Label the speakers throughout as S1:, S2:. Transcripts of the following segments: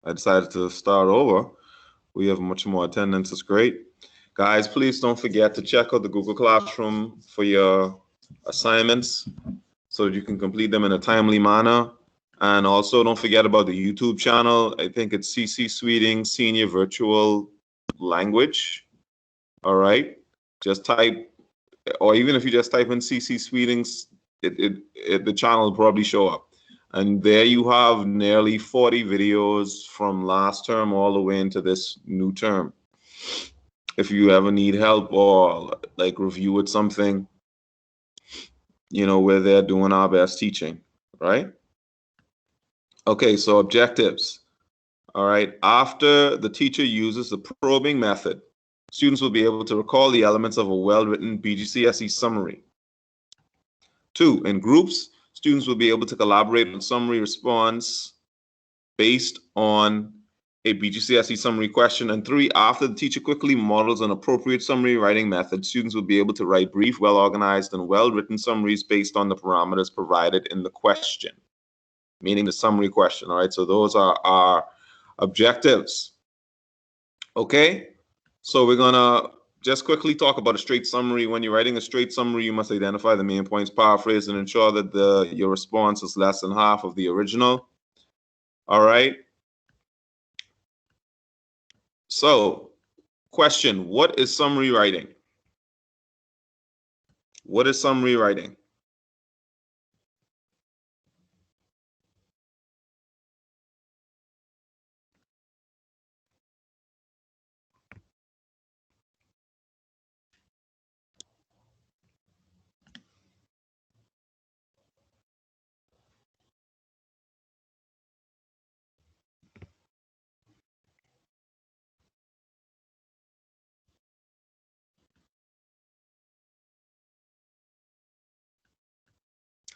S1: I decided to start over. We have much more attendance. It's great. Guys, please don't forget to check out the Google Classroom for your assignments so that you can complete them in a timely manner. And also don't forget about the YouTube channel. I think it's C.C.Sweeting Senior Virtual Language. All right. Just type, or even if you just type in C.C.Sweeting, the channel will probably show up. And there you have nearly 40 videos from last term all the way into this new term. If you ever need help or like review with something, we're there doing our best teaching, right? Okay, so objectives. All right, after the teacher uses the probing method, students will be able to recall the elements of a well-written BGCSE summary. 2, in groups, students will be able to collaborate on summary response based on a BGCSE summary question. And 3, after the teacher quickly models an appropriate summary writing method, students will be able to write brief, well-organized, and well-written summaries based on the parameters provided in the question, meaning the summary question. All right, so those are our objectives. Okay, so we're gonna just quickly talk about a straight summary. When you're writing a straight summary, you must identify the main points, paraphrase, and ensure that your response is less than half of the original. All right. So, question, what is summary writing? What is summary writing?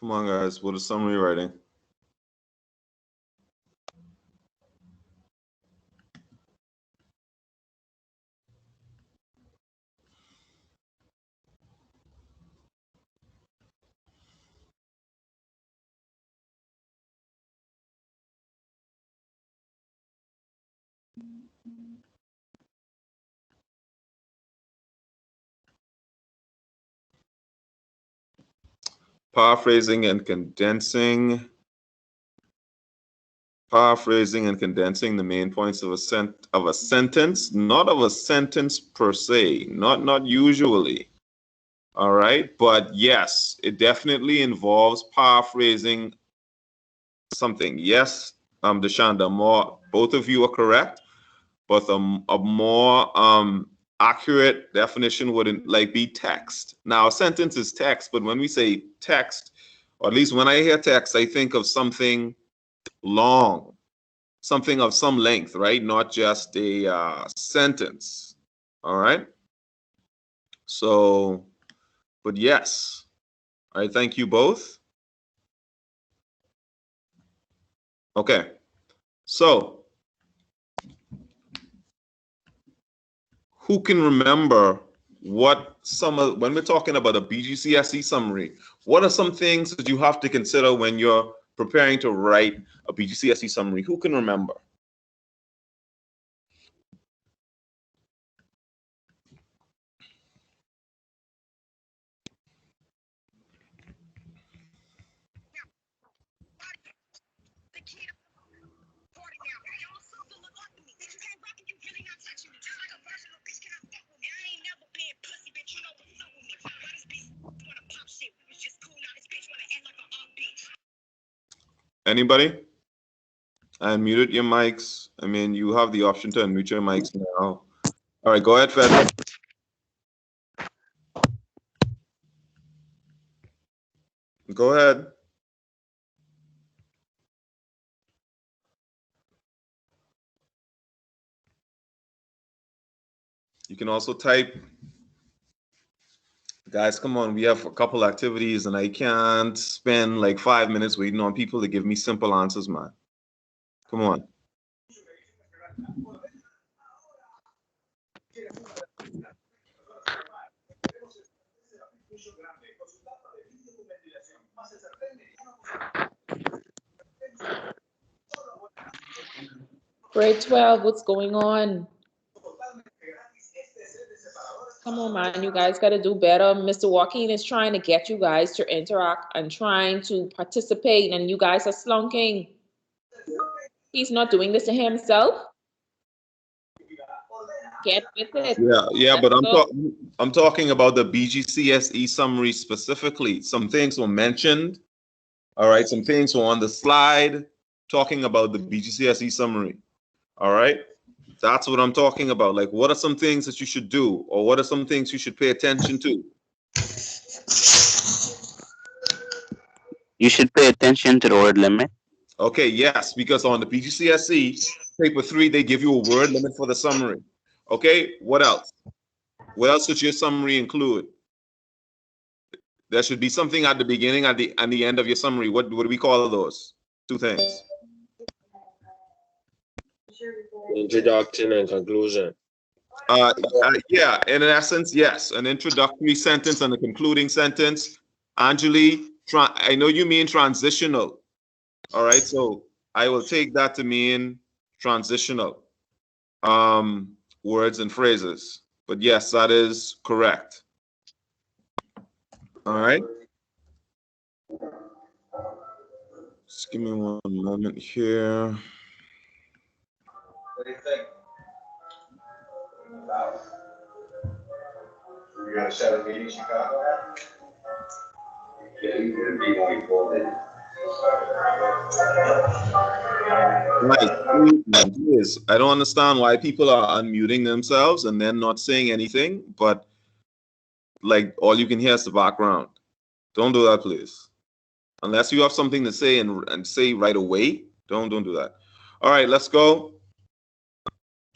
S1: Come on, guys, what is summary writing? Paraphrasing and condensing the main points of a sentence, not of a sentence per se, not usually. All right, but yes, it definitely involves paraphrasing something. Yes, Deshanda, both of you are correct, but a more accurate definition wouldn't like be text. Now, a sentence is text, but when we say text, or at least when I hear text, I think of something long, something of some length, right? Not just a sentence. All right. So, but yes, I thank you both. Okay. So, who can remember what when we're talking about a BGCSE summary, what are some things that you have to consider when you're preparing to write a BGCSE summary? Who can remember? Anybody? I unmuted your mics. I mean, you have the option to unmute your mics now. All right, go ahead, Fed. Go ahead. You can also type. Guys, come on. We have a couple activities, and I can't spend like 5 minutes waiting on people to give me simple answers, man. Come on.
S2: Grade 12, what's going on? Come on, man, you guys got to do better. Mr. Joaquin is trying to get you guys to interact and trying to participate, and you guys are slunking. He's not doing this to himself. Get with it.
S1: Yeah,
S2: Let's
S1: but
S2: go.
S1: I'm talking about the BGCSE summary specifically. Some things were mentioned. All right, some things were on the slide talking about the BGCSE summary. All right, that's what I'm talking about. Like, what are some things that you should do, or what are some things you should pay attention to?
S3: You should pay attention to the word limit.
S1: Okay, yes, because on the BGCSE paper 3, they give you a word limit for the summary. Okay, what else? What else should your summary include? There should be something at the beginning, at the end of your summary. What do we call those? Two things.
S4: Introduction and conclusion.
S1: Yeah, in essence, yes. An introductory sentence and a concluding sentence. Anjali, I know you mean transitional. All right, so I will take that to mean transitional words and phrases. But yes, that is correct. All right. Just give me one moment here.
S5: What do you think? You're gonna set a meeting in Chicago? Yeah, you're gonna be going forward.
S1: Right. Yes. I don't understand why people are unmuting themselves and then not saying anything, but like all you can hear is the background. Don't do that, please. Unless you have something to say and say right away, don't do that. All right, let's go.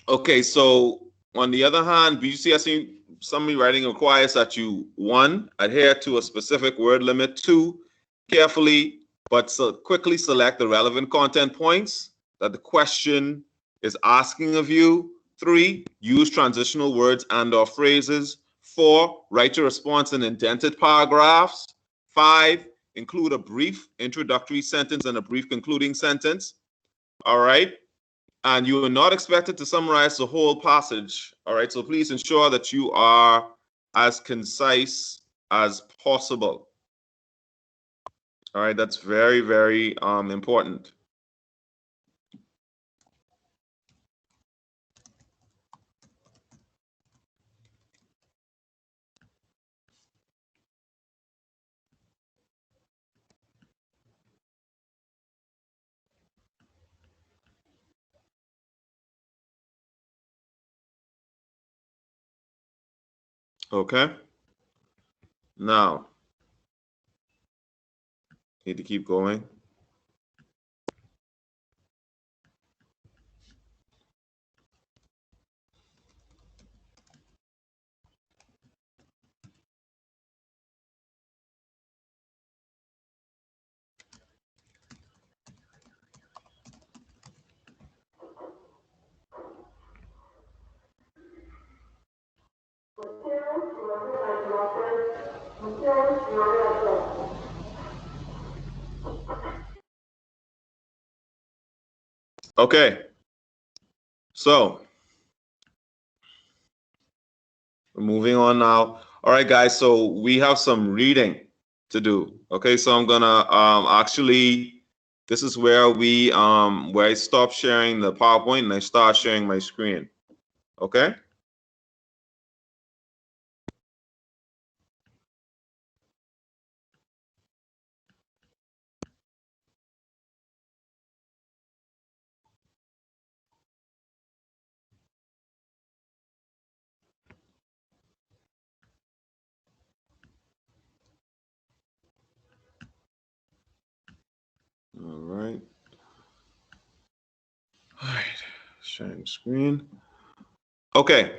S1: Okay, so on the other hand, BGCSE summary writing requires that you, 1, adhere to a specific word limit, 2, carefully but quickly select the relevant content points that the question is asking of you, 3, use transitional words and/or phrases, 4, write your response in indented paragraphs, 5, include a brief introductory sentence and a brief concluding sentence. All right. And you are not expected to summarize the whole passage. All right. So please ensure that you are as concise as possible. All right. That's very, very important. Okay. Now, need to keep going. Okay. So we're moving on now. All right, guys. So we have some reading to do. Okay. So I'm gonna actually, this is where where I stop sharing the PowerPoint and I start sharing my screen. Okay. All right. All right. Sharing screen. Okay.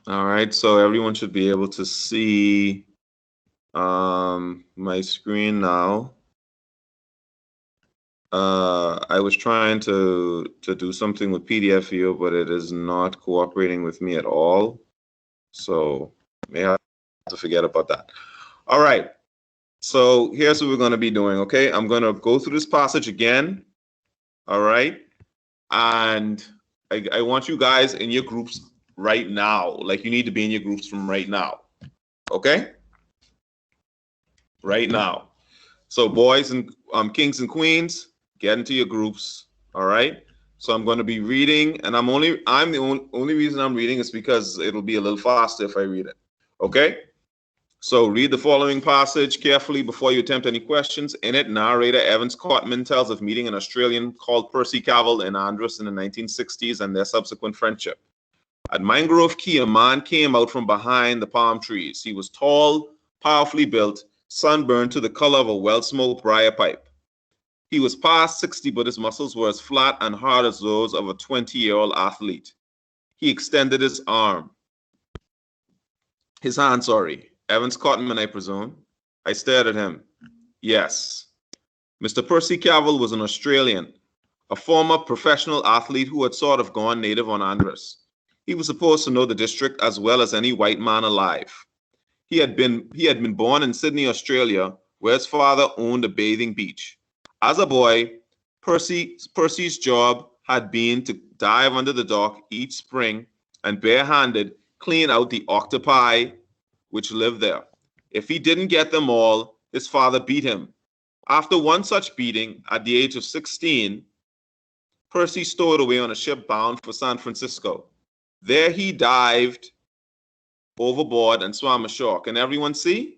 S1: All right. So everyone should be able to see my screen now. I was trying to do something with PDF Viewer, but it is not cooperating with me at all. So may have to forget about that. All right. So here's what we're going to be doing, okay? I'm going to go through this passage again, all right? And I want you guys in your groups right now. Like, you need to be in your groups from right now, okay? Right now. So boys and kings and queens, get into your groups, all right? So I'm going to be reading, and I'm the only reason I'm reading is because it'll be a little faster if I read it, okay? So read the following passage carefully before you attempt any questions. In it, narrator Evans Cotman tells of meeting an Australian called Percy Cavell in Andros in the 1960s and their subsequent friendship. At Mangrove Key, a man came out from behind the palm trees. He was tall, powerfully built, sunburned to the color of a well-smoked briar pipe. He was past 60, but his muscles were as flat and hard as those of a 20-year-old athlete. He extended his hand, Evans Cotman, I presume. I stared at him. Yes. Mr. Percy Cavell was an Australian, a former professional athlete who had sort of gone native on Andros. He was supposed to know the district as well as any white man alive. He had been born in Sydney, Australia, where his father owned a bathing beach. As a boy, Percy's job had been to dive under the dock each spring and barehanded clean out the octopi which lived there. If he didn't get them all, his father beat him. After one such beating, at the age of 16, Percy stowed away on a ship bound for San Francisco. There he dived overboard and swam ashore. Can everyone see?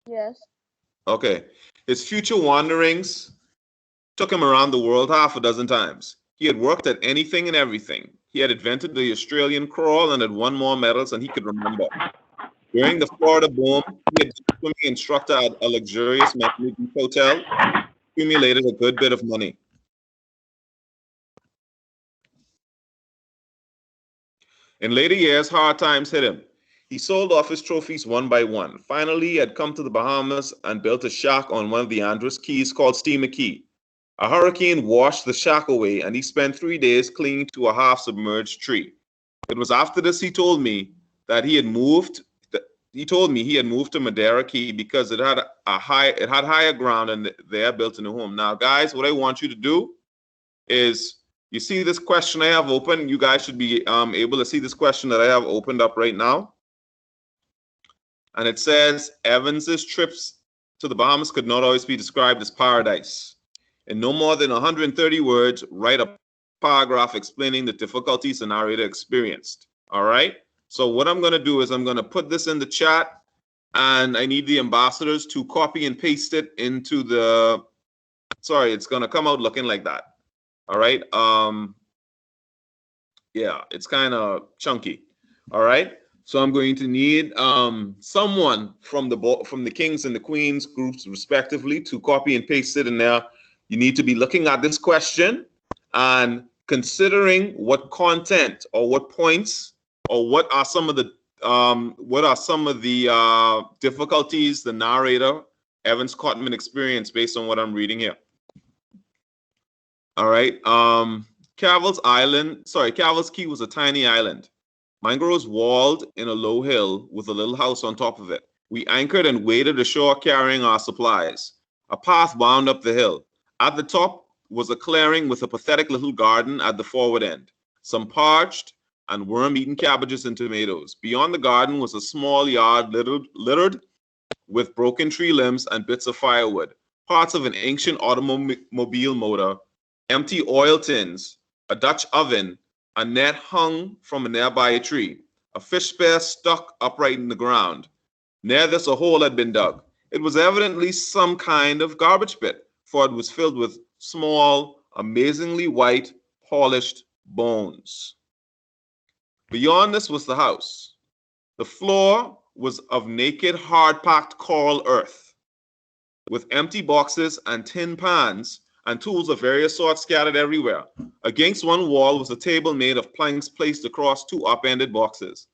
S2: Yes.
S1: Okay. His future wanderings took him around the world half a dozen times. He had worked at anything and everything. He had invented the Australian crawl and had won more medals than he could remember. During the Florida boom, he had been a swimming instructor at a luxurious Miami Beach hotel, accumulated a good bit of money. In later years, hard times hit him. He sold off his trophies one by one. Finally, he had come to the Bahamas and built a shack on one of the Andros Keys called Steamer Key. A hurricane washed the shack away, and he spent 3 days clinging to a half-submerged tree. It was after this he told me he had moved to Madeira Key because it had higher ground and there built a new home. Now, guys, what I want you to do is, you see this question I have open? You guys should be able to see this question that I have opened up right now. And it says, Evans's trips to the Bahamas could not always be described as paradise. In no more than 130 words, write a paragraph explaining the difficulties the narrator experienced. All right? So what I'm going to do is I'm going to put this in the chat, and I need the ambassadors to copy and paste it into the... Sorry, it's going to come out looking like that. All right? Yeah, it's kind of chunky. All right? So I'm going to need someone from the Kings and the Queens groups, respectively, to copy and paste it in there. You need to be looking at this question and considering what content or what points or what are some of the difficulties the narrator Evans Cotman experienced based on what I'm reading here. All right. Cavell's Key was a tiny island. Mangroves walled in a low hill with a little house on top of it. We anchored and waded ashore carrying our supplies. A path wound up the hill. At the top was a clearing with a pathetic little garden at the forward end, some parched and worm-eaten cabbages and tomatoes. Beyond the garden was a small yard littered with broken tree limbs and bits of firewood, parts of an ancient automobile motor, empty oil tins, a Dutch oven, a net hung from a nearby tree, a fish spear stuck upright in the ground. Near this, a hole had been dug. It was evidently some kind of garbage pit, for it was filled with small, amazingly white, polished bones. Beyond this was the house. The floor was of naked, hard-packed coral earth, with empty boxes and tin pans and tools of various sorts scattered everywhere. Against one wall was a table made of planks placed across two upended boxes.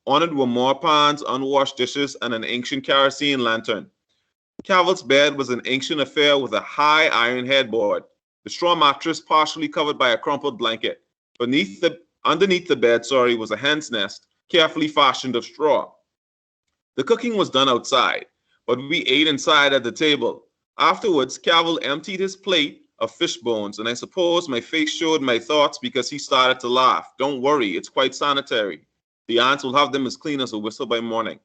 S1: On it were more pans, unwashed dishes, and an ancient kerosene lantern. Cavell's bed was an ancient affair with a high iron headboard, the straw mattress partially covered by a crumpled blanket. Underneath the bed, was a hen's nest, carefully fashioned of straw. The cooking was done outside, but we ate inside at the table. Afterwards, Cavill emptied his plate of fish bones, and I suppose my face showed my thoughts because he started to laugh. Don't worry, it's quite sanitary. The ants will have them as clean as a whistle by morning.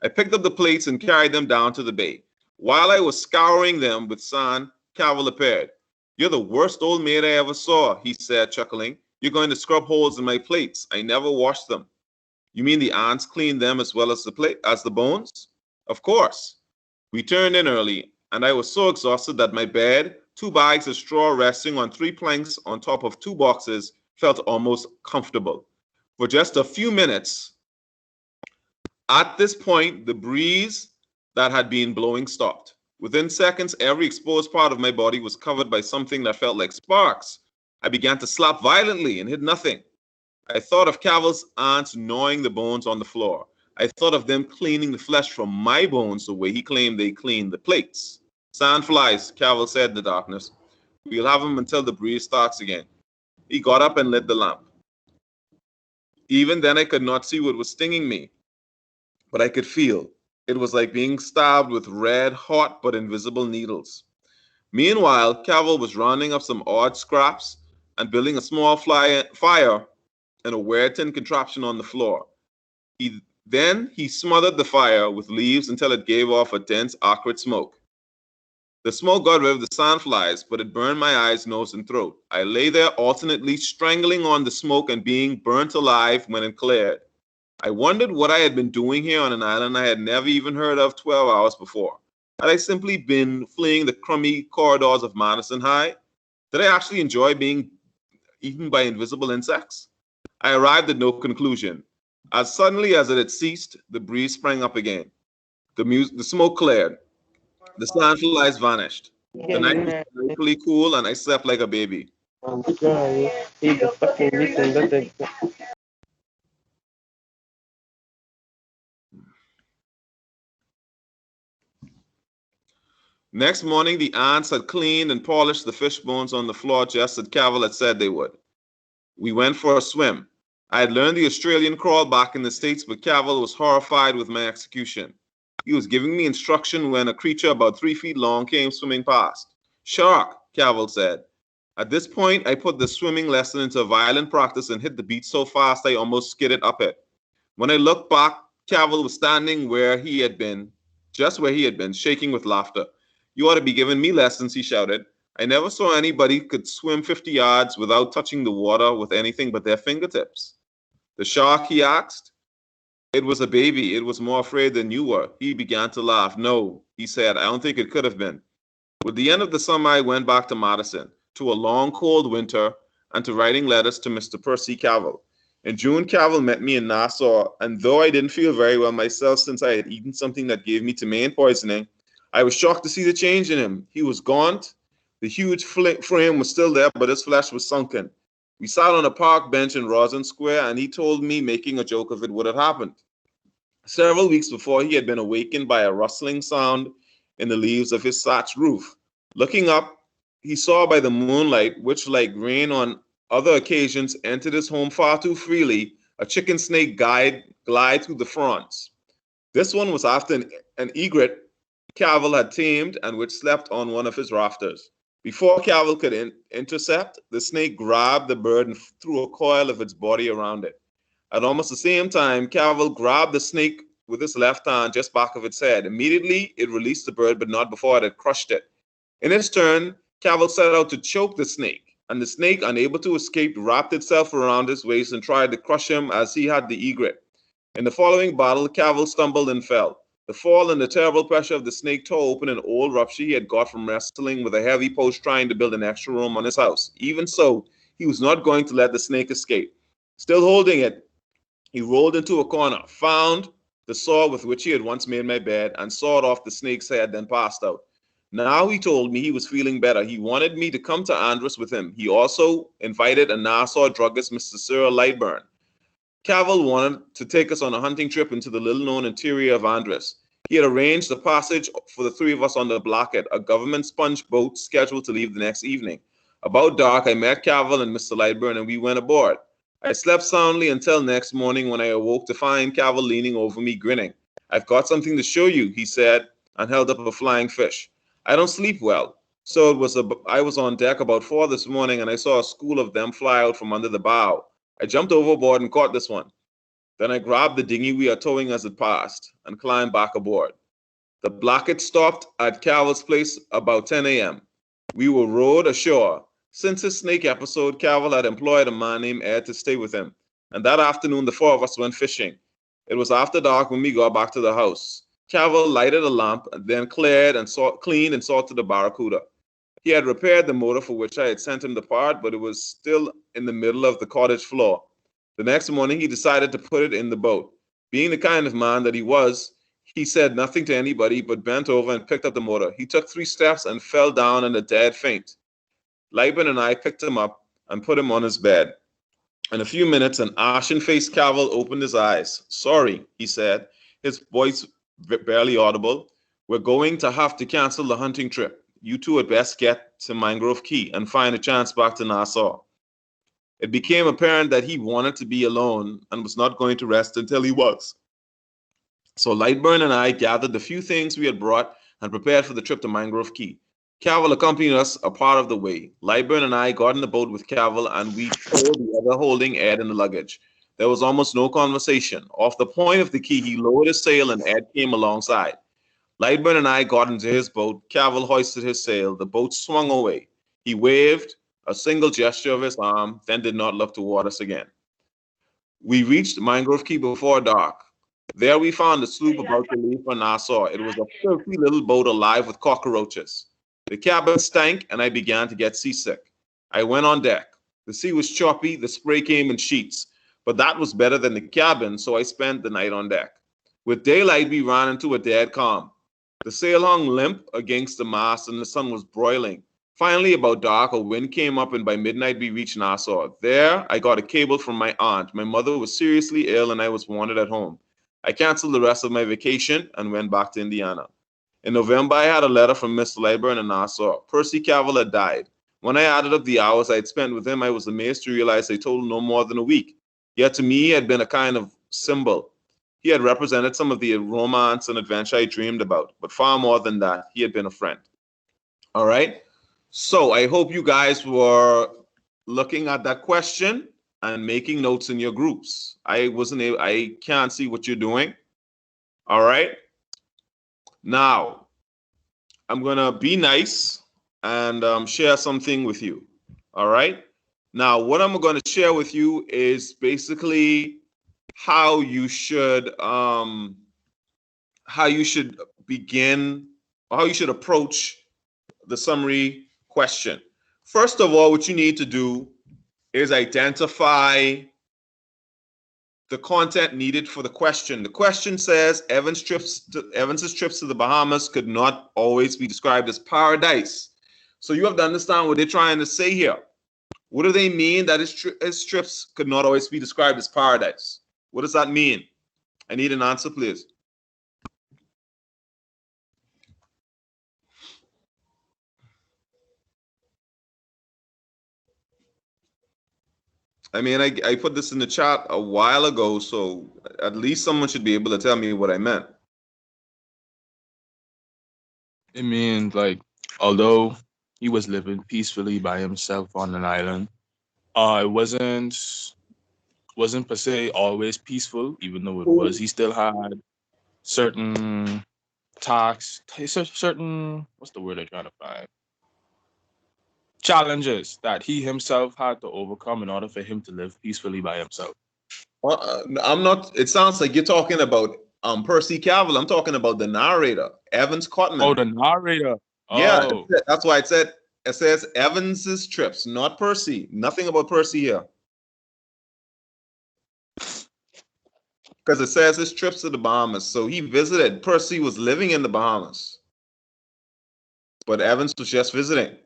S1: I picked up the plates and carried them down to the bay. While I was scouring them with sand, Cavill appeared. You're the worst old maid I ever saw, he said, chuckling. You're going to scrub holes in my plates. I never washed them. You mean the ants cleaned them as well as the bones? Of course. We turned in early, and I was so exhausted that my bed, 2 bags of straw resting on 3 planks on top of 2 boxes, felt almost comfortable. For just a few minutes, at this point, the breeze that had been blowing stopped. Within seconds, every exposed part of my body was covered by something that felt like sparks. I began to slap violently and hit nothing. I thought of Cavill's ants gnawing the bones on the floor. I thought of them cleaning the flesh from my bones the way he claimed they cleaned the plates. Sandflies, Cavill said in the darkness. We'll have them until the breeze starts again. He got up and lit the lamp. Even then, I could not see what was stinging me, but I could feel. It was like being stabbed with red, hot, but invisible needles. Meanwhile, Cavill was rounding up some odd scraps and building a small fire in a weird tin contraption on the floor. Then he smothered the fire with leaves until it gave off a dense, acrid smoke. The smoke got rid of the sandflies, but it burned my eyes, nose, and throat. I lay there alternately strangling on the smoke and being burnt alive when it cleared. I wondered what I had been doing here on an island I had never even heard of 12 hours before. Had I simply been fleeing the crummy corridors of Madison High? Did I actually enjoy being eaten by invisible insects? I arrived at no conclusion. As suddenly as it had ceased, the breeze sprang up again. The smoke cleared. The sandflies vanished. The night was delightfully cool, and I slept like a baby. Next morning, the ants had cleaned and polished the fish bones on the floor just as Cavill had said they would. We went for a swim. I had learned the Australian crawl back in the States, but Cavill was horrified with my execution. He was giving me instruction when a creature about 3 feet long came swimming past. Shark, Cavill said. At this point, I put the swimming lesson into violent practice and hit the beach so fast I almost skidded up it. When I looked back, Cavill was standing just where he had been, shaking with laughter. You ought to be giving me lessons, he shouted. I never saw anybody could swim 50 yards without touching the water with anything but their fingertips. The shark, he asked. It was a baby. It was more afraid than you were. He began to laugh. No, he said, I don't think it could have been. With the end of the summer, I went back to Madison, to a long, cold winter, and to writing letters to Mr. Percy Cavill. In June, Cavill met me in Nassau, and though I didn't feel very well myself since I had eaten something that gave me tomaine poisoning, I was shocked to see the change in him. He was gaunt. The huge frame was still there, but his flesh was sunken. We sat on a park bench in Rosin Square, and he told me, making a joke of it, what had happened. Several weeks before, he had been awakened by a rustling sound in the leaves of his thatched roof. Looking up, he saw by the moonlight, which, like rain on other occasions, entered his home far too freely, a chicken snake glide through the fronds. This one was after an egret Cavill had tamed and which slept on one of his rafters. Before Cavill could intercept, the snake grabbed the bird and threw a coil of its body around it. At almost the same time, Cavill grabbed the snake with his left hand just back of its head. Immediately, it released the bird, but not before it had crushed it. In its turn, Cavill set out to choke the snake, and the snake, unable to escape, wrapped itself around his waist and tried to crush him as he had the egret. In the following battle, Cavill stumbled and fell. The fall and the terrible pressure of the snake tore open an old rupture he had got from wrestling with a heavy post trying to build an extra room on his house. Even so, he was not going to let the snake escape. Still holding it, he rolled into a corner, found the saw with which he had once made my bed, and sawed off the snake's head, then passed out. Now he told me he was feeling better. He wanted me to come to Andros with him. He also invited a Nassau druggist, Mr. Cyril Lightburn. Cavill wanted to take us on a hunting trip into the little-known interior of Andros. He had arranged a passage for the 3 of us on the Blackhead, a government sponge boat scheduled to leave the next evening. About dark, I met Cavill and Mr. Lightburn, and we went aboard. I slept soundly until next morning when I awoke to find Cavill leaning over me grinning. I've got something to show you, he said, and held up a flying fish. I don't sleep well, so I was on deck about 4 this morning and I saw a school of them fly out from under the bow. I jumped overboard and caught this one. Then I grabbed the dinghy we are towing as it passed and climbed back aboard. The Blackett stopped at Cavill's place about 10 a.m. We were rowed ashore. Since his snake episode, Cavill had employed a man named Ed to stay with him, and that afternoon the 4 of us went fishing. It was after dark when we got back to the house. Cavill lighted a lamp, and then cleaned and salted the barracuda. He had repaired the motor for which I had sent him the part, but it was still in the middle of the cottage floor. The next morning he decided to put it in the boat. Being the kind of man that he was, he said nothing to anybody but bent over and picked up the motor. He took 3 steps and fell down in a dead faint. Lieben and I picked him up and put him on his bed. In a few minutes, an ashen-faced Cavill opened his eyes. Sorry, he said, his voice barely audible. We're going to have to cancel the hunting trip. You two had best get to Mangrove Key and find a chance back to Nassau. It became apparent that he wanted to be alone and was not going to rest until he was. So Lightburn and I gathered the few things we had brought and prepared for the trip to Mangrove Key. Cavill accompanied us a part of the way. Lightburn and I got in the boat with Cavill and we towed the other holding Ed and the luggage. There was almost no conversation. Off the point of the key, he lowered his sail and Ed came alongside. Lightburn and I got into his boat. Cavill hoisted his sail. The boat swung away. He waved a single gesture of his arm, then did not look toward us again. We reached Mangrove Key before dark. There we found the sloop about to leave for Nassau. It was a filthy little boat alive with cockroaches. The cabin stank, and I began to get seasick. I went on deck. The sea was choppy, the spray came in sheets, but that was better than the cabin, so I spent the night on deck. With daylight, we ran into a dead calm. The sail hung limp against the mast, and the sun was broiling. Finally, about dark, a wind came up, and by midnight, we reached Nassau. There, I got a cable from my aunt. My mother was seriously ill, and I was wanted at home. I canceled the rest of my vacation and went back to Indiana. In November, I had a letter from Mr. Lightburn in Nassau. Percy Cavill had died. When I added up the hours I had spent with him, I was amazed to realize they totaled no more than a week. Yet to me, he had been a kind of symbol. He had represented some of the romance and adventure I dreamed about, but far more than that, he had been a friend. All right? So I hope you guys were looking at that question and making notes in your groups. I can't see what you're doing. All right? Now, I'm going to be nice and share something with you. All right? Now, what I'm going to share with you is basically how you should begin, or how you should approach the summary question. First of all, what you need to do is identify the content needed for the question. The question says Evans's trips to the Bahamas could not always be described as paradise. So you have to understand what they're trying to say here. What do they mean that his trips could not always be described as paradise? What does that mean? I need an answer, please. I mean, I put this in the chat a while ago, so at least someone should be able to tell me what I meant.
S6: It means like, although he was living peacefully by himself on an island, it wasn't per se always peaceful, even though it was. He still had certain tasks, certain, what's the word I'm trying to find? Challenges that he himself had to overcome in order for him to live peacefully by himself.
S1: I'm not. It sounds like you're talking about Percy Cavill. I'm talking about the narrator, Evans Cotman.
S6: Oh, the narrator.
S1: Yeah,
S6: Oh.
S1: that's why it says Evans's trips, not Percy. Nothing about Percy here. Because it says his trips to the Bahamas. So he visited. Percy was living in the Bahamas, but Evans was just visiting.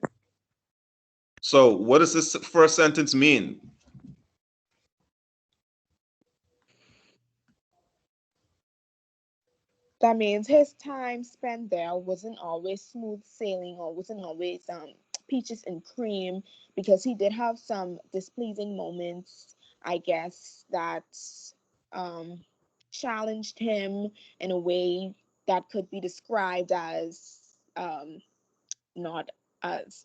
S1: So what does this first sentence mean?
S7: That means his time spent there wasn't always smooth sailing or wasn't always peaches and cream, because he did have some displeasing moments I guess, that challenged him in a way that could be described as not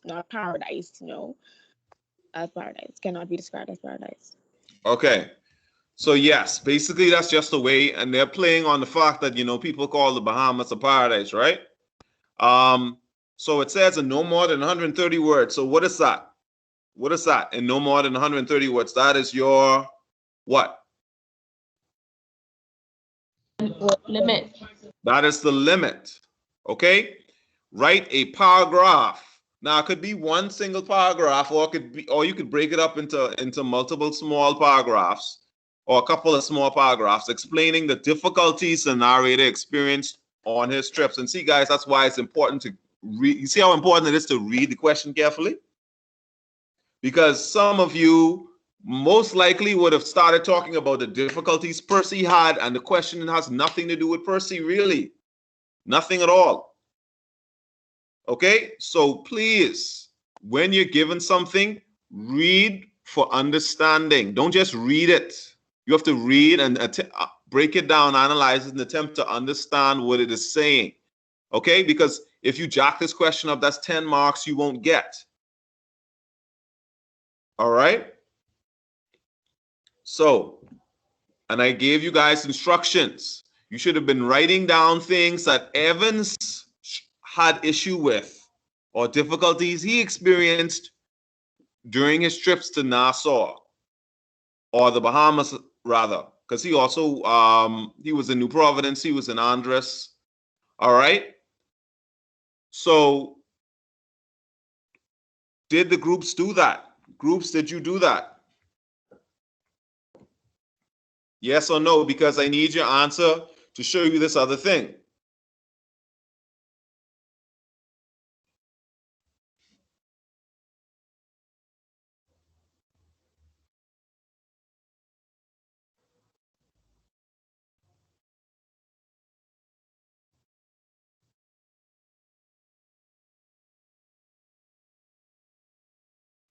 S7: not paradise, as paradise. Cannot be described as paradise.
S1: Okay. So yes, basically that's just a way, and they're playing on the fact that people call the Bahamas a paradise, right? So it says in no more than 130 words. So what is that? What is that? In no more than 130 words. That is your what?
S2: Limit.
S1: That is the limit. Okay? Write a paragraph. Now it could be one single paragraph, or you could break it up into multiple small paragraphs, or a couple of small paragraphs explaining the difficulties the narrator experienced on his trips. And see, guys, that's why it's important to read. You see how important it is to read the question carefully? Because some of you most likely would have started talking about the difficulties Percy had, and the question has nothing to do with Percy, really. Nothing at all. Okay? So please, when you're given something, read for understanding. Don't just read it. You have to read and break it down, analyze it, and attempt to understand what it is saying. Okay? Because if you jack this question up, that's 10 marks you won't get. All right? So, and I gave you guys instructions. You should have been writing down things that Evans had issue with or difficulties he experienced during his trips to Nassau or the Bahamas, rather, because he also he was in New Providence, he was in Andros. All right. So, did the groups do that? Groups, did you do that? Yes or no? Because I need your answer to show you this other thing.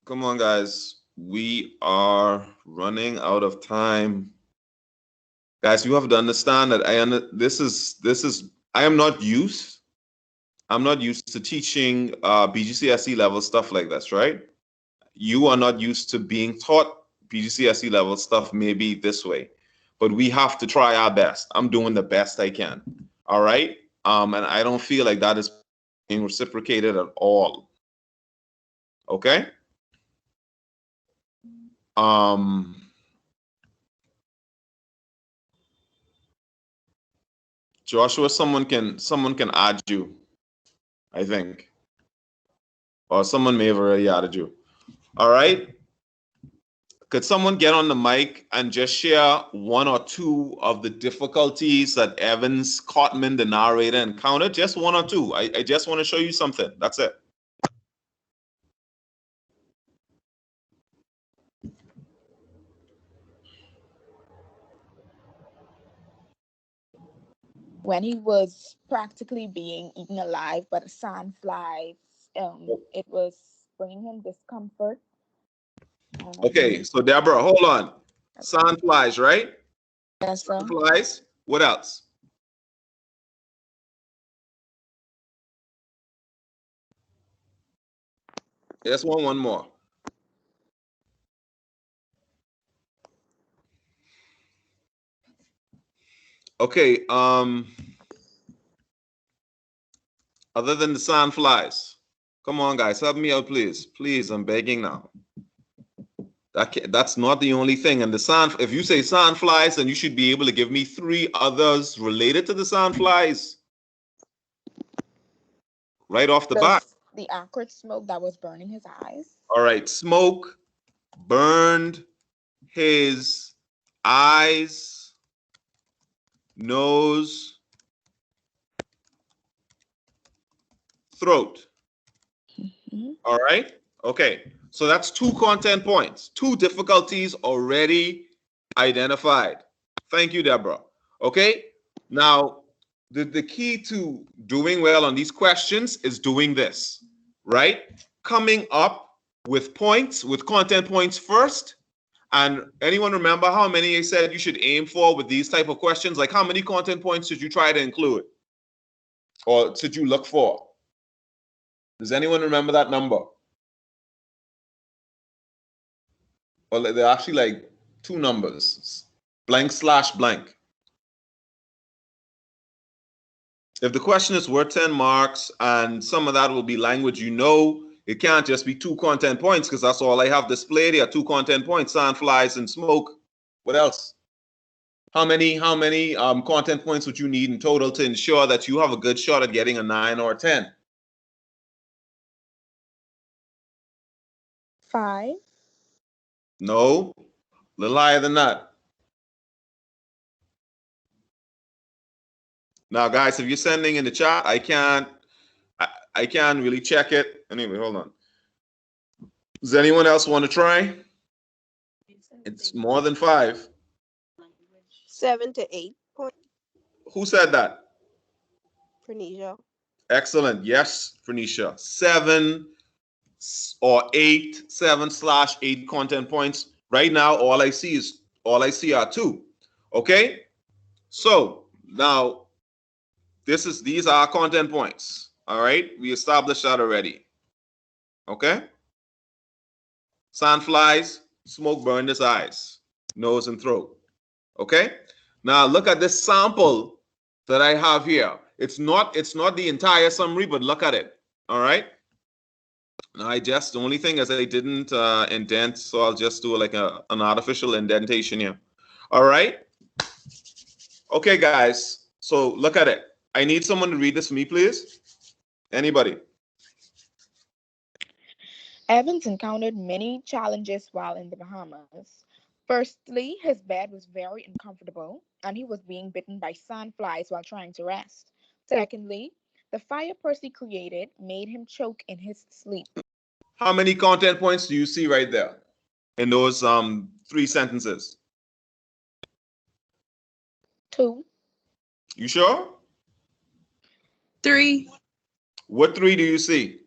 S1: Come on, guys. We are running out of time. Guys, you have to understand that I am not used. I'm not used to teaching BGCSE level stuff like this, right? You are not used to being taught BGCSE level stuff maybe this way. But we have to try our best. I'm doing the best I can. All right? And I don't feel like that is being reciprocated at all. Okay? Joshua, someone can add you, I think. Or someone may have already added you. All right. Could someone get on the mic and just share one or two of the difficulties that Evans Cotman, the narrator, encountered? Just one or two. I just want to show you something. That's it.
S7: When he was practically being eaten alive by the sandflies, it was bringing him discomfort.
S1: Okay, so Deborah, hold on. Sandflies, right?
S7: Yes, sir.
S1: Sandflies. What else? Just one more. Okay, other than the sandflies. Come on, guys, help me out, please. Please, I'm begging now. That's not the only thing. And if you say sandflies, then you should be able to give me three others related to the sandflies. Right off the bat.
S7: The acrid smoke that was burning his eyes.
S1: All right, smoke burned his eyes, nose, throat. Mm-hmm. All right. Okay. So that's 2 content points, 2 difficulties already identified. Thank you, Deborah. Okay. Now, the key to doing well on these questions is doing this, right? Coming up with points, with content points first, And anyone remember how many I said you should aim for with these type of questions? Like how many content points should you try to include? Or should you look for? Does anyone remember that number? Well, they're actually like two numbers, blank slash blank. If the question is worth 10 marks and some of that will be language you know, it can't just be 2 content points because that's all I have displayed here. 2 content points, sand flies and smoke. What else? How many content points would you need in total to ensure that you have a good shot at getting a 9 or a 10?
S7: 5.
S1: No, a little higher than that. Now, guys, if you're sending in the chat, I can't really check it. Anyway, hold on. Does anyone else want to try? It's more than 5.
S8: 7 to 8 points.
S1: Who said that?
S8: Phoenicia.
S1: Excellent. Yes, Phoenicia. 7 or 8, 7/8 content points. Right now, all I see are 2. Okay? So now these are content points. All right, we established that already. Okay. Sand flies, smoke burned his eyes, nose and throat. Okay. Now look at this sample that I have here. It's not the entire summary, but look at it. All right. Now the only thing is I didn't indent, so I'll just do like an artificial indentation here. All right. Okay, guys. So look at it. I need someone to read this for me, please. Anybody?
S7: Evans encountered many challenges while in the Bahamas. Firstly, his bed was very uncomfortable and he was being bitten by sandflies while trying to rest. Secondly, the fire Percy created made him choke in his sleep.
S1: How many content points do you see right there in those 3 sentences?
S7: 2.
S1: You sure?
S9: 3.
S1: What 3 do you see?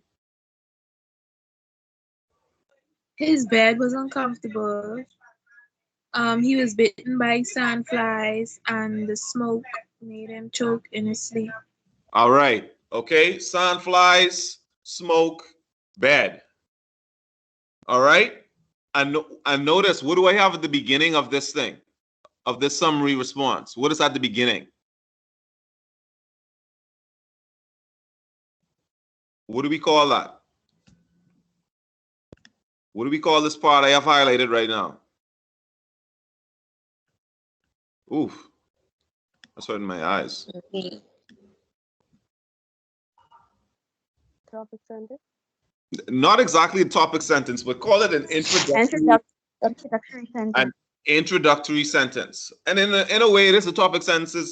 S9: His bed was uncomfortable. He was bitten by sandflies, and the smoke made him choke in his sleep.
S1: All right. Okay. Sandflies, smoke, bed. All right. And notice, what do I have at the beginning of this thing, of this summary response? What is at the beginning? What do we call that? What do we call this part I have highlighted right now? Oof. That's hurting my eyes.
S8: Topic sentence.
S1: Not exactly a topic sentence, but call it an
S8: Introductory sentence.
S1: an introductory sentence. And in a way, it is a topic sentence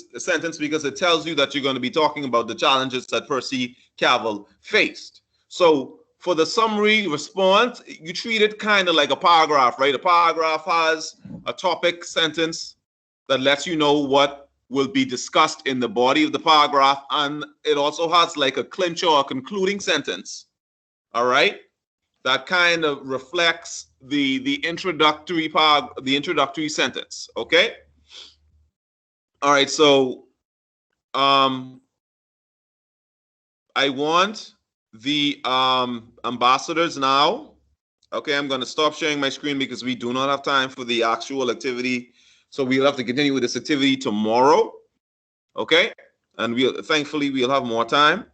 S1: because it tells you that you're going to be talking about the challenges that Percy Cavell faced. So for the summary response, you treat it kind of like a paragraph, right? A paragraph has a topic sentence that lets you know what will be discussed in the body of the paragraph, and it also has like a clincher or concluding sentence. All right, that kind of reflects the introductory sentence. Okay. All right. So, I want the ambassadors now. Okay, I'm going to stop sharing my screen because we do not have time for the actual activity. So we'll have to continue with this activity tomorrow. Okay, and thankfully we'll have more time.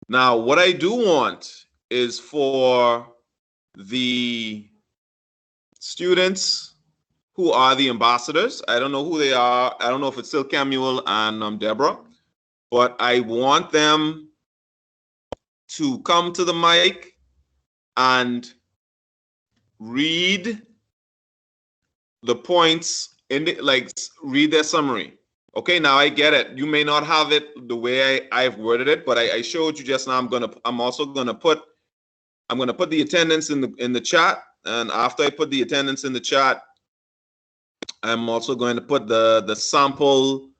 S1: Now, what I do want is for the students who are the ambassadors. I don't know who they are. I don't know if it's still Camuel and Deborah, but I want them to come to the mic and read the points read their summary. Okay, now I get it. You may not have it the way I've worded it, but I showed you just now. I'm also gonna put the attendance in the chat, and after I put the attendance in the chat, I'm also going to put the sample,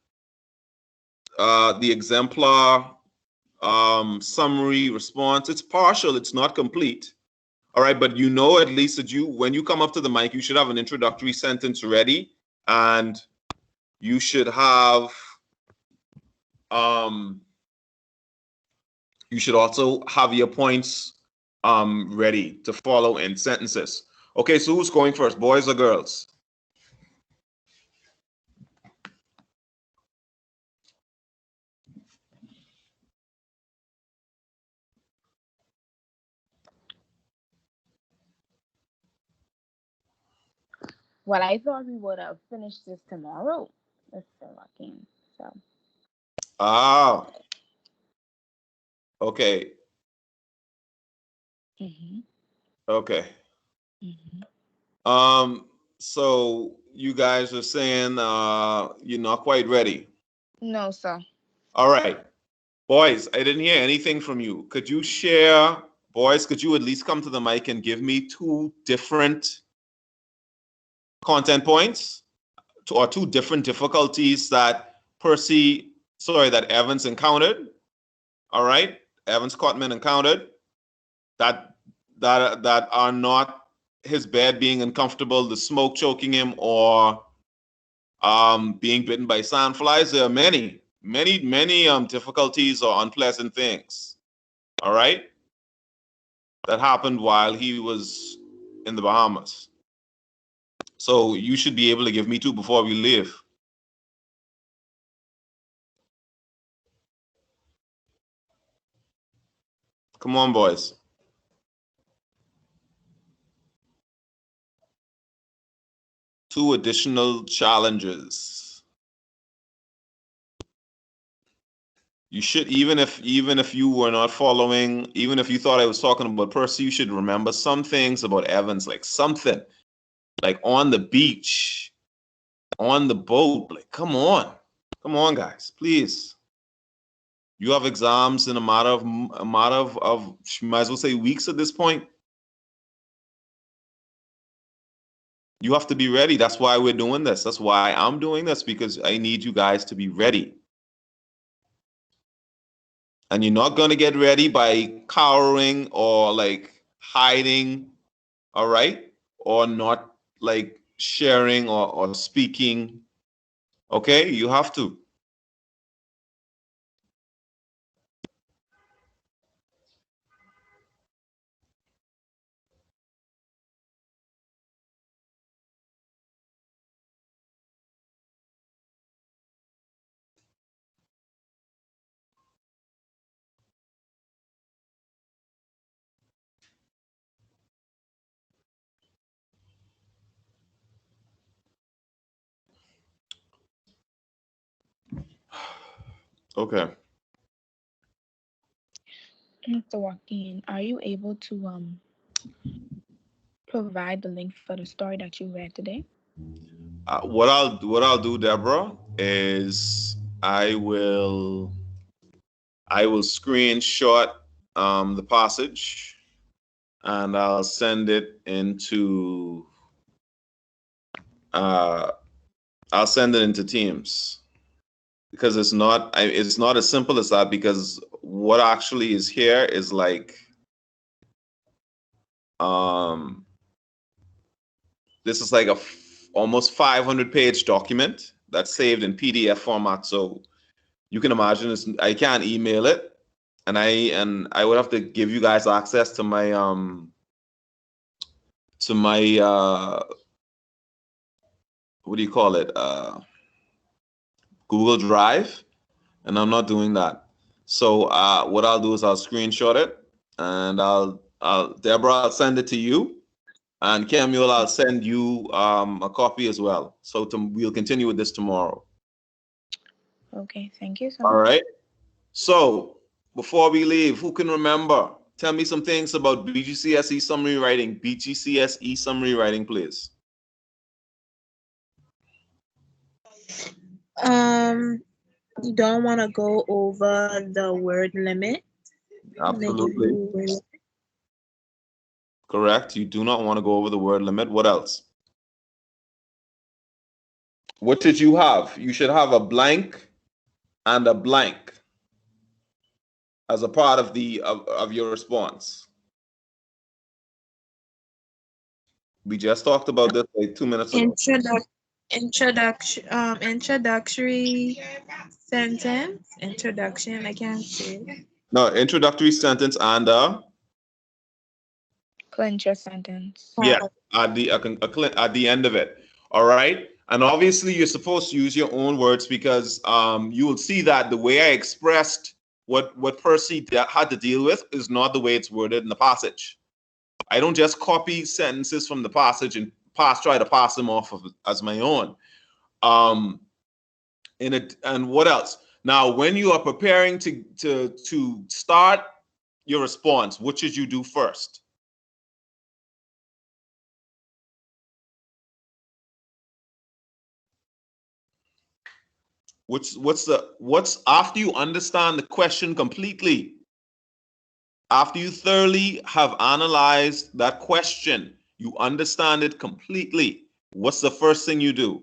S1: the exemplar summary response. It's partial. It's not complete. All right, but you know at least that when you come up to the mic, you should have an introductory sentence ready, and you should have you should also have your points ready to follow in sentences. Okay, so who's going first, boys or girls?
S7: Well, I thought we would have finished this tomorrow, Mr. Joaquin. So.
S1: Ah, okay,
S7: Mhm.
S1: okay.
S7: Mhm.
S1: So you guys are saying you're not quite ready.
S7: No, sir.
S1: All right. Boys, I didn't hear anything from you. Could you share, boys, could you at least come to the mic and give me two different content points or two different difficulties that that Evans encountered? All right. Evans Cotman encountered that that are not his bed being uncomfortable, the smoke choking him, or being bitten by sandflies. There are many difficulties or unpleasant things. All right, that happened while he was in the Bahamas. So you should be able to give me two before we leave. Come on, boys. Two additional challenges. You should, even if you were not following, even if you thought I was talking about Percy, you should remember some things about Evans, like something like on the beach, on the boat. Like, come on, guys, please. You have exams in a matter of might as well say weeks at this point. You have to be ready. That's why we're doing this. That's why I'm doing this, because I need you guys to be ready. And you're not going to get ready by cowering or like hiding, all right? Or not like sharing or speaking. Okay? You have to. Okay.
S7: Mr. Joaquin, are you able to provide the link for the story that you read today?
S1: What I'll do, Deborah, is I will screenshot the passage, and I'll send it into uh, I'll send it into Teams, because it's not as simple as that, because what actually is here is like um, this is like almost 500-page document that's saved in PDF format. So you can imagine I can't email it, and I would have to give you guys access to my what do you call it, Google Drive, and I'm not doing that. So what I'll do is I'll screenshot it, and Deborah, I'll send it to you, and Camuel, I'll send you a copy as well. So we'll continue with this tomorrow.
S7: Okay, thank you so
S1: All
S7: much.
S1: right. So before we leave, who can remember? Tell me some things about BGCSE summary writing. BGCSE summary writing, please.
S9: You don't want to go over the word limit.
S1: Absolutely. Correct. You do not want to go over the word limit. What else? What did you have? You should have a blank and a blank as a part of your response. We just talked about this like 2 minutes ago.
S9: Introductory sentence. Introduction. I can't say it.
S1: No, introductory sentence and
S7: Clincher sentence.
S1: yeah, at the end of it. All right. And obviously, you're supposed to use your own words because you will see that the way I expressed what Percy had to deal with is not the way it's worded in the passage. I don't just copy sentences from the passage and try to pass them off as my own. And what else? Now, when you are preparing to start your response, what should you do first? What's after you understand the question completely, after you thoroughly have analyzed that question, you understand it completely, what's the first thing you do?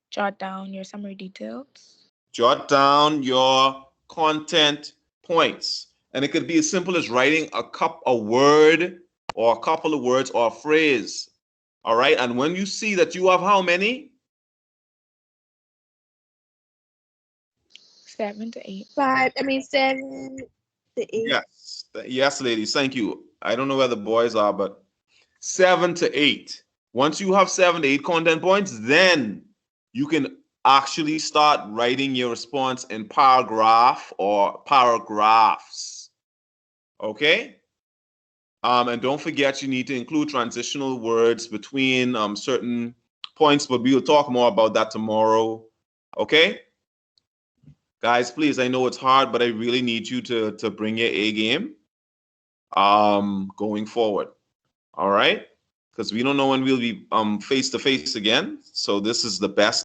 S7: Jot down your summary details.
S1: Jot down your content points. And it could be as simple as writing a word or a couple of words or a phrase. All right. And when you see that you have how many?
S7: 7 to 8.
S8: 7 to 8.
S1: Yes. Yes, ladies. Thank you. I don't know where the boys are, but 7 to 8. Once you have 7 to 8 content points, then you can actually start writing your response in paragraph or paragraphs. Okay? And don't forget, you need to include transitional words between certain points, but we will talk more about that tomorrow. Okay? Guys, please, I know it's hard, but I really need you to bring your A game going forward. All right? Because we don't know when we'll be face to face again. So this is the best